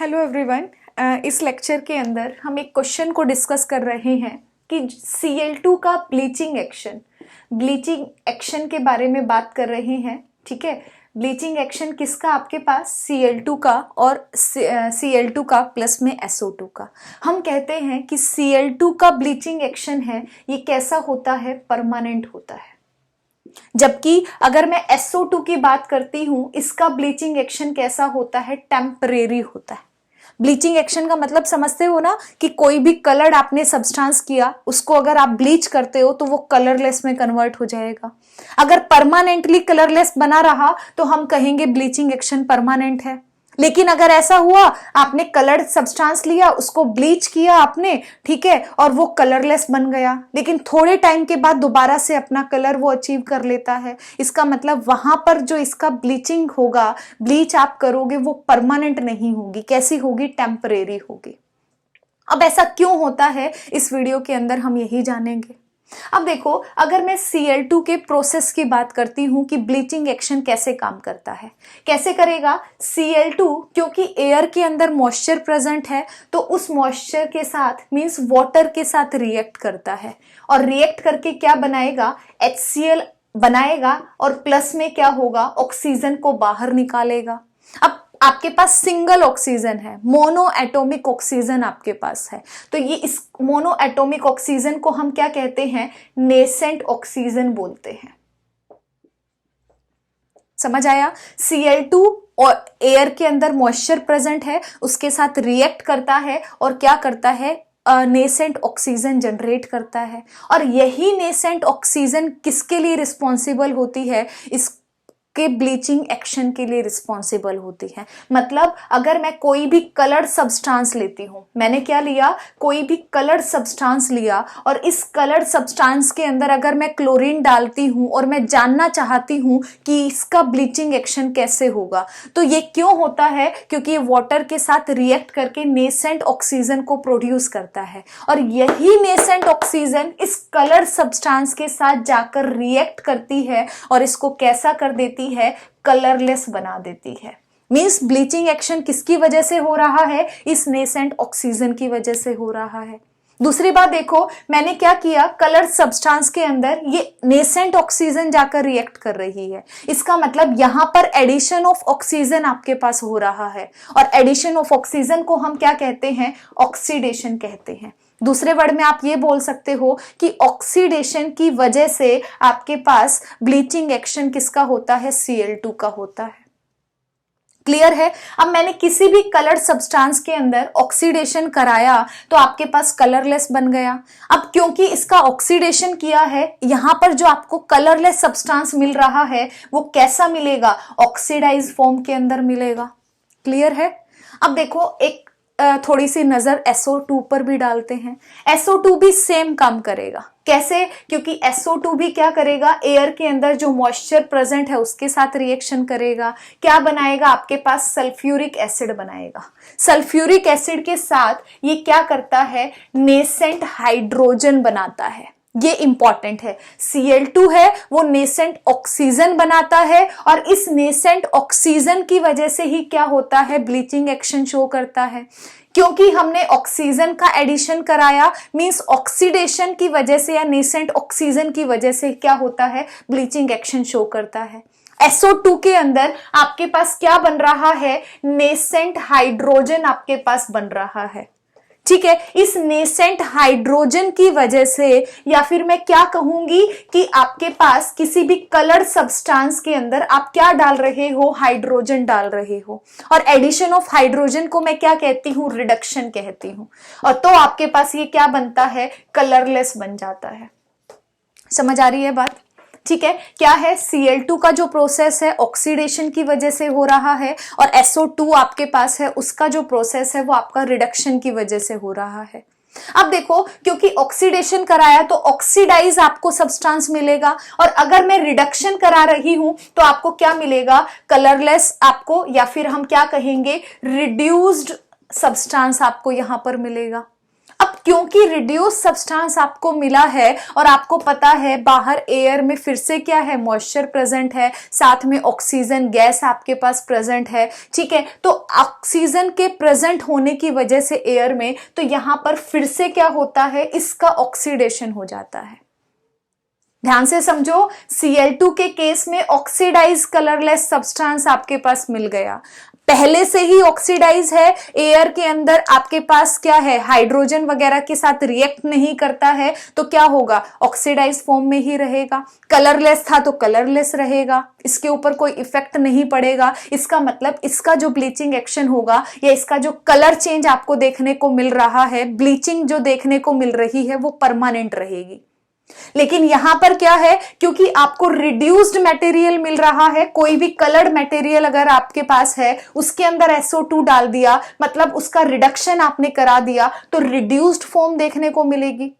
Hello everyone. इस lecture के अंदर हम एक क्वेश्चन को डिस्कस कर रहे हैं कि Cl2 का ब्लीचिंग एक्शन के बारे में बात कर रहे हैं। ठीक है, ब्लीचिंग एक्शन किसका? आपके पास Cl2 का और Cl2 का प्लस में SO2 का। हम कहते हैं कि Cl2 का ब्लीचिंग एक्शन है, ये कैसा होता है? परमानेंट होता है। जबकि अगर मैं SO2 की बात करती हूं, इसका ब्लीचिंग एक्शन कैसा होता है? टेम्परेरी होता है। ब्लीचिंग एक्शन का मतलब समझते हो ना, कि कोई भी कलर्ड आपने सब्सटेंस किया, उसको अगर आप ब्लीच करते हो तो वो कलरलेस में कन्वर्ट हो जाएगा। अगर परमानेंटली कलरलेस बना रहा तो हम कहेंगे ब्लीचिंग एक्शन परमानेंट है। लेकिन अगर ऐसा हुआ, आपने कलर्ड सब्सटेंस लिया, उसको ब्लीच किया आपने, ठीक है, और वो कलरलेस बन गया, लेकिन थोड़े टाइम के बाद दोबारा से अपना कलर वो अचीव कर लेता है, इसका मतलब वहां पर जो इसका ब्लीचिंग होगा, ब्लीच आप करोगे, वो परमानेंट नहीं होगी। कैसी होगी? टेम्परेरी होगी। अब ऐसा क्यों होता है, इस वीडियो के अंदर हम यही जानेंगे। अब देखो, अगर मैं Cl2 के प्रोसेस की बात करती हूं कि ब्लीचिंग एक्शन कैसे काम करता है, कैसे करेगा Cl2, क्योंकि एयर के अंदर मॉइस्चर प्रेजेंट है, तो उस मॉइस्चर के साथ मींस वाटर के साथ रिएक्ट करता है, और रिएक्ट करके क्या बनाएगा? HCl बनाएगा, और प्लस में क्या होगा? ऑक्सीजन को बाहर निकालेगा। अब आपके पास सिंगल ऑक्सीजन है, मोनो एटॉमिक ऑक्सीजन आपके पास है, तो ये इस मोनो एटॉमिक ऑक्सीजन को हम क्या कहते हैं? नेसेंट ऑक्सीजन बोलते हैं। समझ आया? Cl2 और एयर के अंदर मॉइस्चर प्रेजेंट है, उसके साथ रिएक्ट करता है और क्या करता है? नेसेंट ऑक्सीजन जनरेट करता है। और यही नेसेंट ऑक्सीजन किसके लिए रिस्पॉन्सिबल होती है? इस के ब्लीचिंग एक्शन के लिए रिस्पॉन्सिबल होती है। मतलब अगर मैं कोई भी कलर्ड सब्सटेंस लेती हूं, मैंने क्या लिया? कोई भी कलर्ड सब्सटेंस लिया, और इस कलर्ड सब्सटेंस के अंदर अगर मैं क्लोरीन डालती हूं और मैं जानना चाहती हूं कि इसका ब्लीचिंग एक्शन कैसे होगा, तो ये क्यों होता है? क्योंकि ये वाटर के साथ रिएक्ट करके नेसेंट ऑक्सीजन को प्रोड्यूस करता है, और यही नेसेंट ऑक्सीजन इस कलर्ड सब्सटेंस के साथ जाकर रिएक्ट करती है और इसको कैसा कर देती है? कलरलेस बना देती है। मींस ब्लीचिंग एक्शन किसकी वजह से हो रहा है? इस नेसेंट ऑक्सीजन की वजह से हो रहा है। दूसरी बात देखो, मैंने क्या किया? कलर्ड सब्सटेंस के अंदर ये नेसेंट ऑक्सीजन जाकर रिएक्ट कर रही है, इसका मतलब यहां पर एडिशन ऑफ ऑक्सीजन आपके पास हो रहा है, और एडिशन ऑफ ऑक्सीजन को हम क्या कहते हैं? ऑक्सीडेशन कहते हैं। दूसरे वर्ड में आप ये बोल सकते हो कि ऑक्सीडेशन की वजह से आपके पास ब्लीचिंग एक्शन किसका होता है? Cl2 का होता है। क्लियर है? अब मैंने किसी भी कलर्ड सब्सटेंस के अंदर ऑक्सीडेशन कराया तो आपके पास कलरलेस बन गया। अब क्योंकि इसका ऑक्सीडेशन किया है, यहां पर जो आपको कलरलेस सब्सटेंस मिल रहा है वो कैसा मिलेगा? ऑक्सीडाइज फॉर्म के अंदर मिलेगा। क्लियर है? अब देखो, एक थोड़ी सी नजर SO2 पर भी डालते हैं। SO2 भी सेम काम करेगा। कैसे? क्योंकि SO2 भी क्या करेगा? एयर के अंदर जो मॉइस्चर प्रेजेंट है उसके साथ रिएक्शन करेगा। क्या बनाएगा? आपके पास सल्फ्यूरिक एसिड बनाएगा। सल्फ्यूरिक एसिड के साथ ये क्या करता है? नेसेंट हाइड्रोजन बनाता है। ये इंपॉर्टेंट है। Cl2 है, वो नेसेंट ऑक्सीजन बनाता है, और इस नेसेंट ऑक्सीजन की वजह से ही क्या होता है? ब्लीचिंग एक्शन शो करता है। क्योंकि हमने ऑक्सीजन का एडिशन कराया, मींस ऑक्सीडेशन की वजह से या नेसेंट ऑक्सीजन की वजह से क्या होता है? ब्लीचिंग एक्शन शो करता है। SO2 के अंदर आपके पास क्या बन रहा है? नेसेंट हाइड्रोजन आपके पास बन रहा है। ठीक है, इस नेसेंट हाइड्रोजन की वजह से, या फिर मैं क्या कहूंगी कि आपके पास किसी भी कलर्ड सब्सटेंस के अंदर आप क्या डाल रहे हो? हाइड्रोजन डाल रहे हो, और एडिशन ऑफ हाइड्रोजन को मैं क्या कहती हूं? रिडक्शन कहती हूं। और तो आपके पास ये क्या बनता है? कलरलेस बन जाता है। समझ आ रही है बात? ठीक है, क्या है? Cl2 का जो प्रोसेस है ऑक्सीडेशन की वजह से हो रहा है, और SO2 आपके पास है, उसका जो प्रोसेस है वो आपका रिडक्शन की वजह से हो रहा है। अब देखो, क्योंकि ऑक्सीडेशन कराया तो ऑक्सीडाइज आपको सब्सटेंस मिलेगा, और अगर मैं रिडक्शन करा रही हूं तो आपको क्या मिलेगा? कलरलेस आपको, या फिर हम क्या कहेंगे? रिड्यूस्ड सब्सटेंस आपको यहां पर मिलेगा। अब क्योंकि रिड्यूस सब्सटेंस आपको मिला है और आपको पता है बाहर एयर में फिर से क्या है, मॉइस्चर प्रेजेंट है, साथ में ऑक्सीजन गैस आपके पास प्रेजेंट है, ठीक है। तो ऑक्सीजन के प्रेजेंट होने की वजह से एयर में, तो यहां पर फिर से क्या होता है, इसका ऑक्सीडेशन हो जाता है। ध्यान से समझो, Cl2 के केस में ऑक्सीडाइज कलरलेस सब्सटेंस आपके पास मिल गया, पहले से ही ऑक्सीडाइज है, एयर के अंदर आपके पास क्या है, हाइड्रोजन वगैरह के साथ रिएक्ट नहीं करता है, तो क्या होगा, ऑक्सीडाइज फॉर्म में ही रहेगा। कलरलेस था तो कलरलेस रहेगा, इसके ऊपर कोई इफेक्ट नहीं पड़ेगा। इसका मतलब इसका जो ब्लीचिंग एक्शन होगा या इसका जो कलर चेंज आपको देखने को मिल रहा है, ब्लीचिंग जो देखने को मिल रही है, वो परमानेंट रहेगी। लेकिन यहां पर क्या है, क्योंकि आपको रिड्यूस्ड मटेरियल मिल रहा है, कोई भी कलर्ड मटेरियल अगर आपके पास है उसके अंदर SO2 डाल दिया, मतलब उसका रिडक्शन आपने करा दिया, तो रिड्यूस्ड फॉर्म देखने को मिलेगी।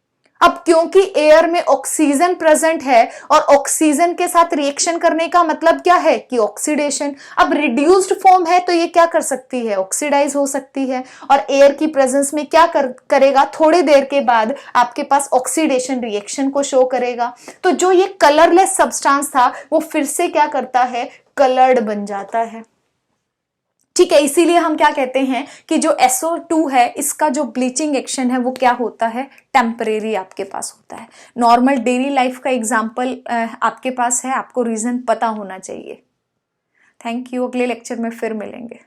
अब क्योंकि एयर में ऑक्सीजन प्रेजेंट है और ऑक्सीजन के साथ रिएक्शन करने का मतलब क्या है कि ऑक्सीडेशन। अब रिड्यूस्ड फॉर्म है तो ये क्या कर सकती है, ऑक्सीडाइज हो सकती है, और एयर की प्रेजेंस में क्या करेगा, थोड़ी देर के बाद आपके पास ऑक्सीडेशन रिएक्शन को शो करेगा। तो जो ये कलरलेस सब्सटेंस था वो फिर से क्या करता है, कलर्ड बन जाता है, ठीक है। इसीलिए हम क्या कहते हैं कि जो SO2 है, इसका जो ब्लीचिंग एक्शन है वो क्या होता है, टेम्परेरी आपके पास होता है। नॉर्मल डेली लाइफ का एग्जाम्पल आपके पास है, आपको रीजन पता होना चाहिए। थैंक यू, अगले लेक्चर में फिर मिलेंगे।